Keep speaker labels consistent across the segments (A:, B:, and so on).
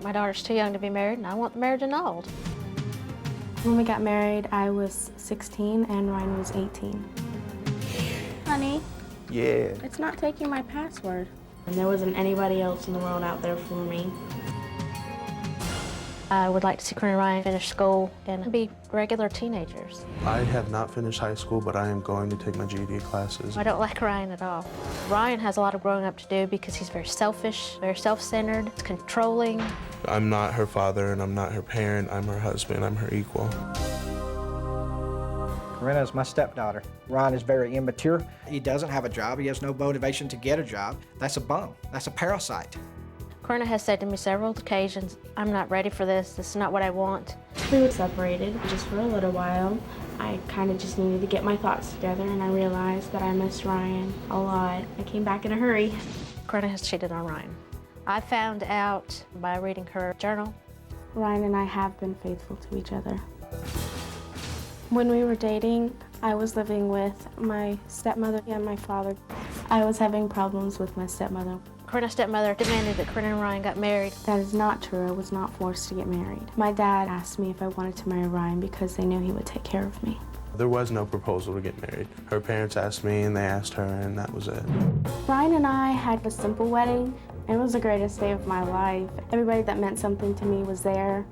A: My daughter's too young to be married, and I want the marriage annulled.
B: When we got married, I was 16 and Ryan was 18. Honey?
C: Yeah.
B: It's not taking my password. And there wasn't anybody else in the world out there for me.
A: I would like to see Corinne and Ryan finish school and be regular teenagers.
C: I have not finished high school, but I am going to take my GED classes.
A: I don't like Ryan at all. Ryan has a lot of growing up to do because he's very selfish, very self-centered, controlling.
C: I'm not her father and I'm not her parent. I'm her husband. I'm her equal.
D: Corinna is my stepdaughter. Ryan is very immature. He doesn't have a job. He has no motivation to get a job. That's a bum. That's a parasite.
A: Corinna has said to me several occasions, I'm not ready for this. This is not what I want.
B: We were separated just for a little while. I kind of just needed to get my thoughts together, and I realized that I missed Ryan a lot. I came back in a hurry.
A: Corinna has cheated on Ryan. I found out by reading her journal.
B: Ryan and I have been faithful to each other. When we were dating, I was living with my stepmother and my father. I was having problems with my stepmother.
A: Corinna's stepmother demanded that Corinna and Ryan got married.
B: That is not true. I was not forced to get married. My dad asked me if I wanted to marry Ryan because they knew he would take care of me.
C: There was no proposal to get married. Her parents asked me and they asked her, and that was it.
B: Ryan and I had a simple wedding. It was the greatest day of my life. Everybody that meant something to me was there.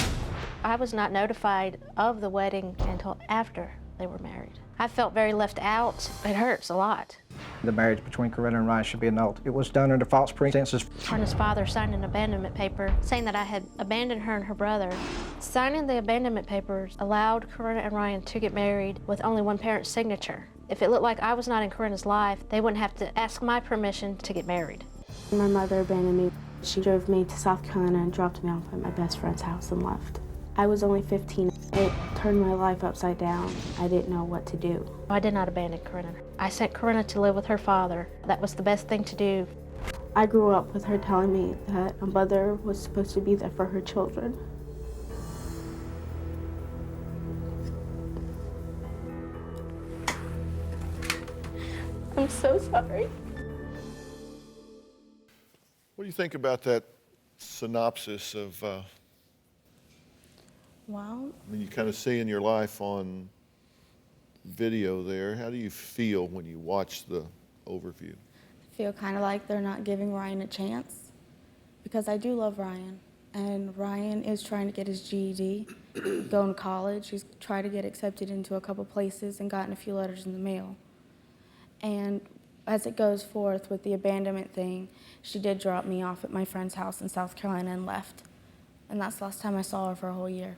A: I was not notified of the wedding until after they were married. I felt very left out. It hurts a lot.
D: The marriage between Corinna and Ryan should be annulled. It was done under false pretenses.
A: Corinna's father signed an abandonment paper saying that I had abandoned her and her brother. Signing the abandonment papers allowed Corinna and Ryan to get married with only one parent's signature. If it looked like I was not in Corinna's life, they wouldn't have to ask my permission to get married.
B: My mother abandoned me. She drove me to South Carolina and dropped me off at my best friend's house and left. I was only 15. It turned my life upside down. I didn't know what to do.
A: I did not abandon Corinna. I sent Corinna to live with her father. That was the best thing to do.
B: I grew up with her telling me that a mother was supposed to be there for her children. I'm so sorry.
E: What do you think about that synopsis of,
F: Well,
E: I mean, you kind of see in your life on video there. How do you feel when you watch the overview?
F: I feel kind of like they're not giving Ryan a chance because I do love Ryan. And Ryan is trying to get his GED, going to college. He's tried to get accepted into a couple places and gotten a few letters in the mail. And as it goes forth with the abandonment thing, she did drop me off at my friend's house in South Carolina and left. And that's the last time I saw her for a whole year.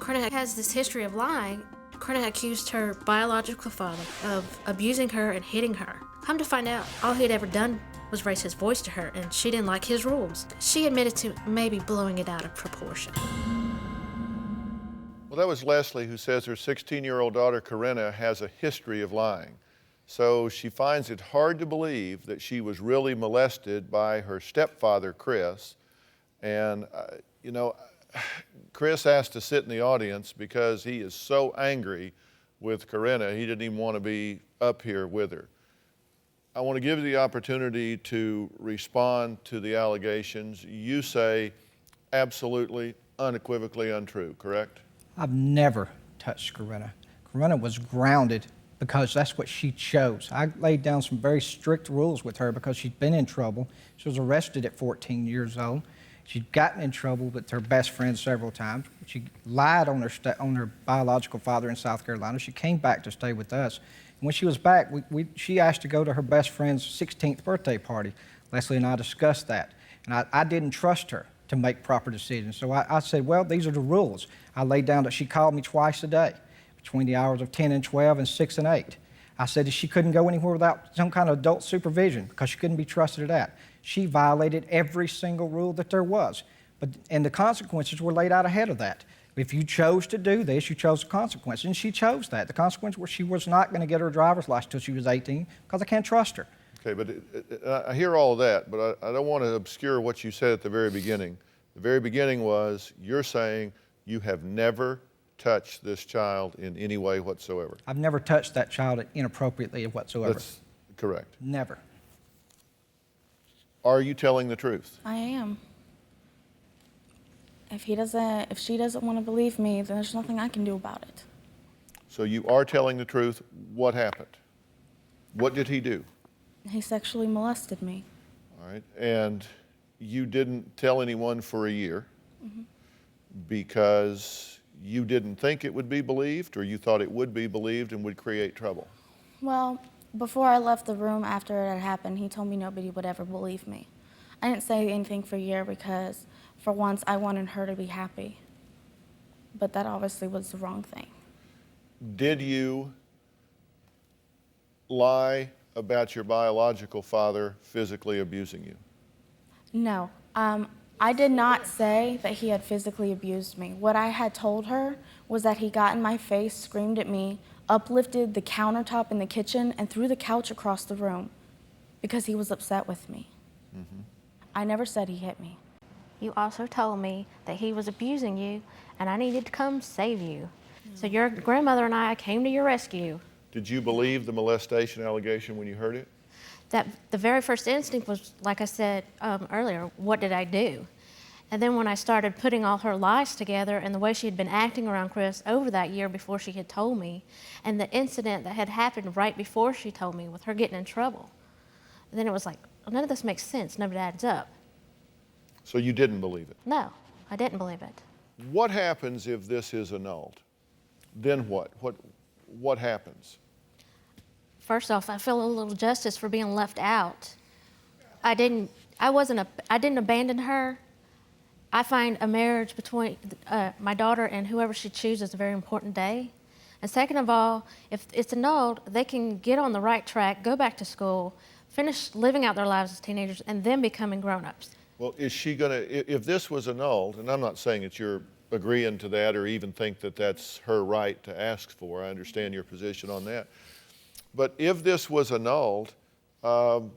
A: Corinna has this history of lying. Corinna accused her biological father of abusing her and hitting her. Come to find out, all he had ever done was raise his voice to her, and she didn't like his rules. She admitted to maybe blowing it out of proportion.
E: Well, that was Leslie, who says her 16-year-old daughter, Corinna, has a history of lying. So she finds it hard to believe that she was really molested by her stepfather, Chris. And, you know, Chris asked to sit in the audience because he is so angry with Corinna, he didn't even want to be up here with her. I want to give you the opportunity to respond to the allegations. You say absolutely, unequivocally untrue, correct?
D: I've never touched Corinna. Corinna was grounded because that's what she chose. I laid down some very strict rules with her because she'd been in trouble. She was arrested at 14 years old. She'd gotten in trouble with her best friend several times. She lied on her biological father in South Carolina. She came back to stay with us. And when she was back, she asked to go to her best friend's 16th birthday party. Leslie and I discussed that. And I didn't trust her to make proper decisions. So I said, well, these are the rules. I laid down that she called me twice a day, between the hours of 10 and 12 and 6 and 8. I said that she couldn't go anywhere without some kind of adult supervision because she couldn't be trusted at that. She violated every single rule that there was. And the consequences were laid out ahead of that. If you chose to do this, you chose the consequences, and she chose that. The consequence was she was not going to get her driver's license until she was 18 because I can't trust her.
E: Okay, but I hear all of that, but I don't want to obscure what you said at the very beginning. The very beginning was you're saying you have never touched this child in any way whatsoever.
D: I've never touched that child inappropriately whatsoever.
E: That's correct.
D: Never.
E: Are you telling the truth?
F: I am. If she doesn't want to believe me, then there's nothing I can do about it.
E: So you are telling the truth. What happened? What did he do?
F: He sexually molested me.
E: All right. And you didn't tell anyone for a year because you didn't think it would be believed, or you thought it would be believed and would create trouble?
F: Well, before I left the room after it had happened, he told me nobody would ever believe me. I didn't say anything for a year because, for once, I wanted her to be happy. But that obviously was the wrong thing.
E: Did you lie about your biological father physically abusing you?
F: No. I did not say that he had physically abused me. What I had told her was that he got in my face, screamed at me, uplifted the countertop in the kitchen, and threw the couch across the room because he was upset with me. I never said he hit me.
A: You also told me that he was abusing you and I needed to come save you. So your grandmother and I came to your rescue.
E: Did you believe the molestation allegation when you heard it?
A: That the very first instinct was, like I said earlier, what did I do? And then when I started putting all her lies together and the way she had been acting around Chris over that year before she had told me, and the incident that had happened right before she told me with her getting in trouble, then it was like, none of this makes sense, none of it adds up.
E: So you didn't believe it?
A: No, I didn't believe it.
E: What happens if this is annulled? Then what? What happens?
A: First off, I feel a little justice for being left out. I didn't abandon her. I find a marriage between my daughter and whoever she chooses a very important day. And second of all, if it's annulled, they can get on the right track, go back to school, finish living out their lives as teenagers, and then becoming grown-ups.
E: Well, is she going to, if this was annulled, and I'm not saying that you're agreeing to that or even think that that's her right to ask for, I understand your position on that. But if this was annulled, what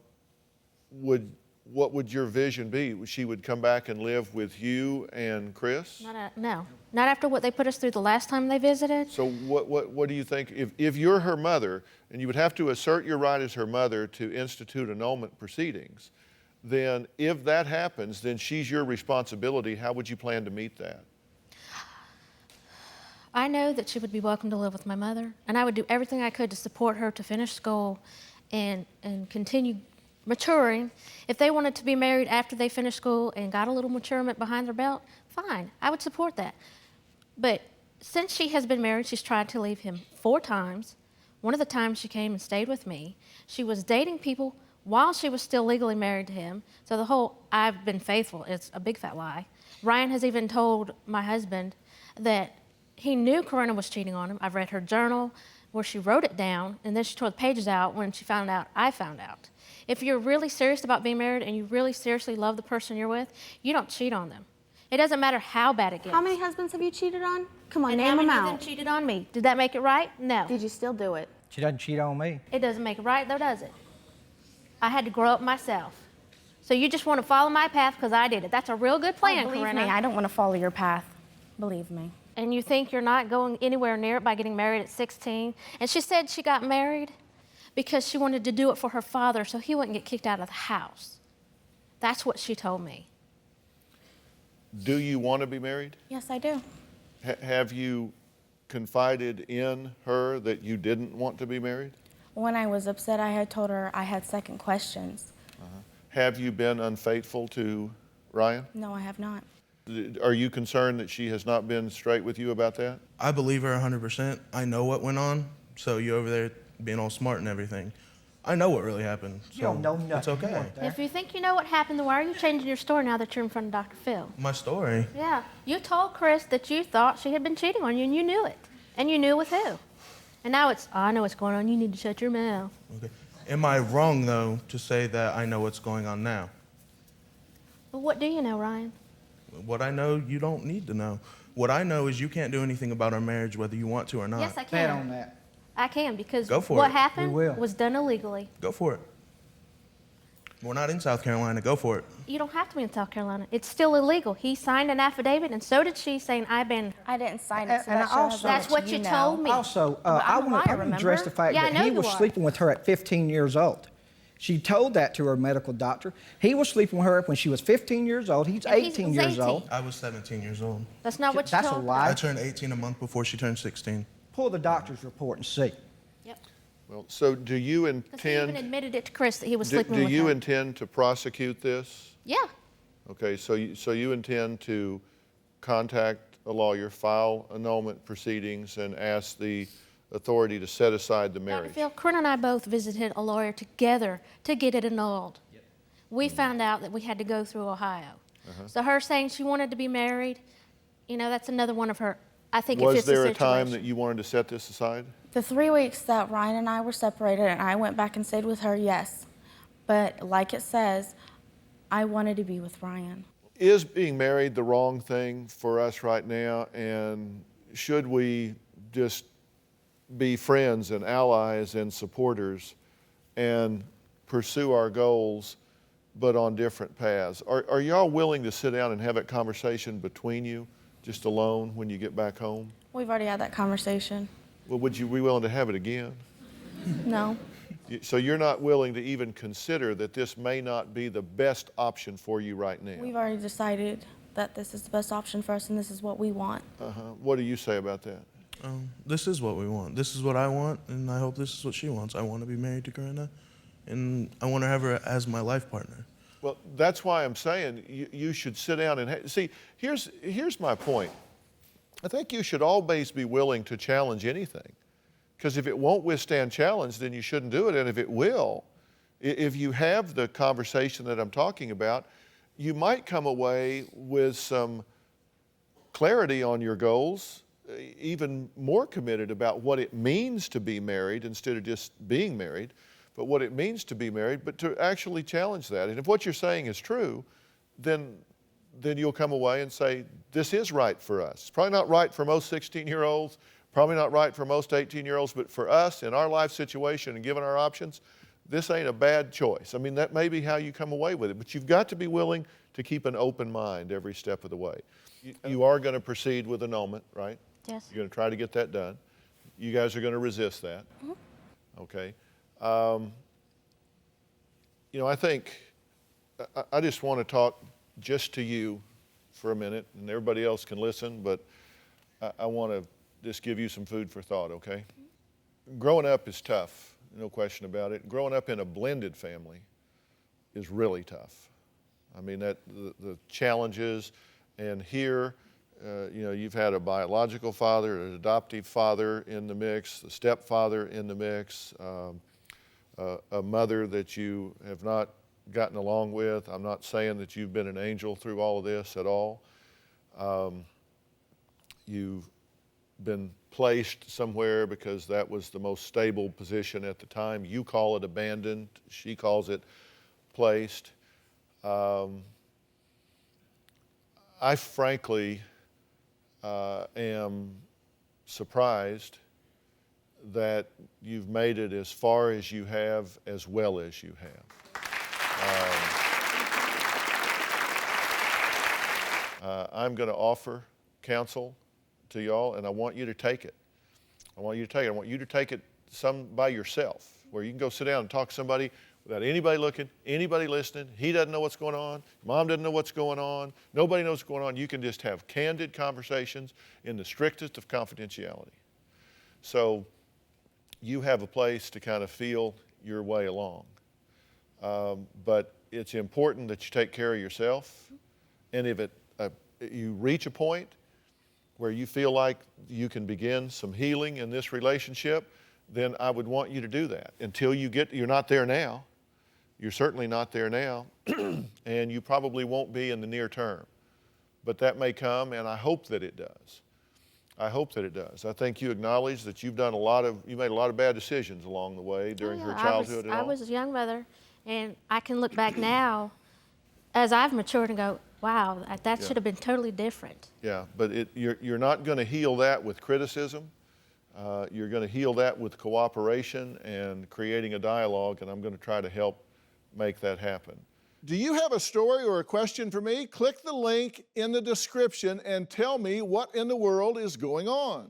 E: would your vision be? She would come back and live with you and Chris?
A: No, not after what they put us through the last time they visited.
E: So what do you think? If you're her mother, and you would have to assert your right as her mother to institute annulment proceedings, then if that happens, then she's your responsibility. How would you plan to meet that?
A: I know that she would be welcome to live with my mother, and I would do everything I could to support her to finish school and continue maturing. If they wanted to be married after they finished school and got a little maturement behind their belt, fine, I would support that. But since she has been married, she's tried to leave him 4 times. One of the times she came and stayed with me. She was dating people while she was still legally married to him. So the whole "I've been faithful" is a big fat lie. Ryan has even told my husband that he knew Corinna was cheating on him. I've read her journal where she wrote it down, and then she tore the pages out when she found out I found out. If you're really serious about being married and you really seriously love the person you're with, you don't cheat on them. It doesn't matter how bad it gets.
F: How many husbands have you cheated on? Come on,
A: And
F: name
A: how
F: them
A: many
F: out.
A: of them cheated on me? Did that make it right? No.
F: Did you still do it?
D: She doesn't cheat on me.
A: It doesn't make it right, though, does it? I had to grow up myself. So you just want to follow my path because I did it. That's a real good plan,
F: Believe
A: Corinna.
F: me, I don't want to follow your path. Believe me.
A: And you think you're not going anywhere near it by getting married at 16. And she said she got married because she wanted to do it for her father so he wouldn't get kicked out of the house. That's what she told me.
E: Do you want to be married?
F: Yes, I do.
E: Have you confided in her that you didn't want to be married?
F: When I was upset, I had told her I had second questions.
E: Have you been unfaithful to Ryan?
F: No, I have not.
E: Are you concerned that she has not been straight with you about that?
C: I believe her 100%. I know what went on, so you over there being all smart and everything. I know what really happened. So
D: You don't know nothing.
C: It's okay.
D: You weren't there.
A: If you think you know what happened, then why are you changing your story now that you're in front of Dr. Phil?
C: My story.
A: Yeah, you told Chris that you thought she had been cheating on you, and you knew it. And you knew with who. And now it's, I know what's going on, you need to shut your mouth.
C: Okay. Am I wrong, though, to say that I know what's going on now?
A: Well, what do you know, Ryan?
C: What I know, you don't need to know. What I know is you can't do anything about our marriage whether you want to or not.
A: Yes, I
D: Bet
A: can.
D: on that.
A: I can, because
C: Go for
A: what
C: it.
A: happened
D: We will.
A: was done illegally.
C: Go for it. We're not in South Carolina. Go for it.
A: You don't have to be in South Carolina. It's still illegal. He signed an affidavit, and so did she, saying I abandoned her.
F: I didn't sign it, so
D: And
F: that
D: I
F: shows
D: also-
A: That's what you told me.
D: Also,
F: I'm
D: I
F: a
D: want
F: liar,
D: to address
F: remember?
D: the fact
A: Yeah, I
D: that
A: know
D: he
A: you
D: was
A: are.
D: sleeping with her at 15 years old. She told that to her medical doctor. He was sleeping with her when she was 15 years old. He's
A: And
D: 18 years
A: 18.
D: old.
C: I was 17 years old.
A: That's not what you
D: That's a
A: told
D: lie.
C: I turned 18 a month before she turned 16.
D: Pull the doctor's report and see.
A: Yep.
E: Well, so do you
A: Because he even
E: intend,
A: admitted it to Chris that he was
E: do
A: sleeping with
E: you
A: her.
E: intend to prosecute this?
A: Yeah.
E: Okay, so you intend to contact a lawyer, file annulment proceedings, and ask the authority to set aside the
A: Dr.
E: marriage?
A: Phil, Corinne and I both visited a lawyer together to get it annulled. We found out that we had to go through Ohio. So her saying she wanted to be married, you know, that's another one of her, I think it
E: Was
A: fits the
E: there a
A: situation.
E: time that you wanted to set this aside?
F: The 3 weeks that Ryan and I were separated and I went back and stayed with her, yes. But like it says, I wanted to be with Ryan.
E: Is being married the wrong thing for us right now? And should we just be friends and allies and supporters and pursue our goals, but on different paths? Are y'all willing to sit down and have that conversation between you, just alone, when you get back home?
F: We've already had that conversation.
E: Well, would you be willing to have it again?
F: No.
E: So you're not willing to even consider that this may not be the best option for you right now?
F: We've already decided that this is the best option for us and this is what we want.
E: What do you say about that?
C: This is what we want. This is what I want, and I hope this is what she wants. I want to be married to Corinna, and I want to have her as my life partner.
E: Well, that's why I'm saying you should sit down and see. Here's my point. I think you should always be willing to challenge anything, because if it won't withstand challenge, then you shouldn't do it. And if it will, if you have the conversation that I'm talking about, you might come away with some clarity on your goals, even more committed about what it means to be married instead of just being married, but what it means to be married, but to actually challenge that. And if what you're saying is true, then you'll come away and say, this is right for us. It's probably not right for most 16-year-olds, probably not right for most 18-year-olds, but for us in our life situation and given our options, this ain't a bad choice. I mean, that may be how you come away with it, but you've got to be willing to keep an open mind every step of the way. You are going to proceed with annulment, right?
A: Yes.
E: You're going to try to get that done. You guys are going to resist that. Okay. You know, I think I just want to talk just to you for a minute, and everybody else can listen, but I want to just give you some food for thought, okay? Growing up is tough, no question about it. Growing up in a blended family is really tough. I mean, the challenges, and here, you know, you've had a biological father, an adoptive father in the mix, the stepfather in the mix, a mother that you have not gotten along with. I'm not saying that you've been an angel through all of this at all. You've been placed somewhere because that was the most stable position at the time. You call it abandoned, she calls it placed. I frankly am surprised that you've made it as far as you have, as well as you have. I'm going to offer counsel to y'all, and I want you to take it. I want you to take it. I want you to take it some by yourself, where you can go sit down and talk to somebody without anybody looking, anybody listening. He doesn't know what's going on. Mom doesn't know what's going on. Nobody knows what's going on. You can just have candid conversations in the strictest of confidentiality. So you have a place to kind of feel your way along. But it's important that you take care of yourself. And if you reach a point where you feel like you can begin some healing in this relationship, then I would want you to do that. Until you're not there now. You're certainly not there now, and you probably won't be in the near term. But that may come, and I hope that it does. I hope that it does. I think you acknowledge that you made a lot of bad decisions along the way during her childhood and all.
A: I was a young mother, and I can look back now as I've matured and go, wow, that should have been totally different.
E: Yeah, but you're not going to heal that with criticism. You're going to heal that with cooperation and creating a dialogue, and I'm going to try to help make that happen.
G: Do you have a story or a question for me? Click the link in the description and tell me what in the world is going on.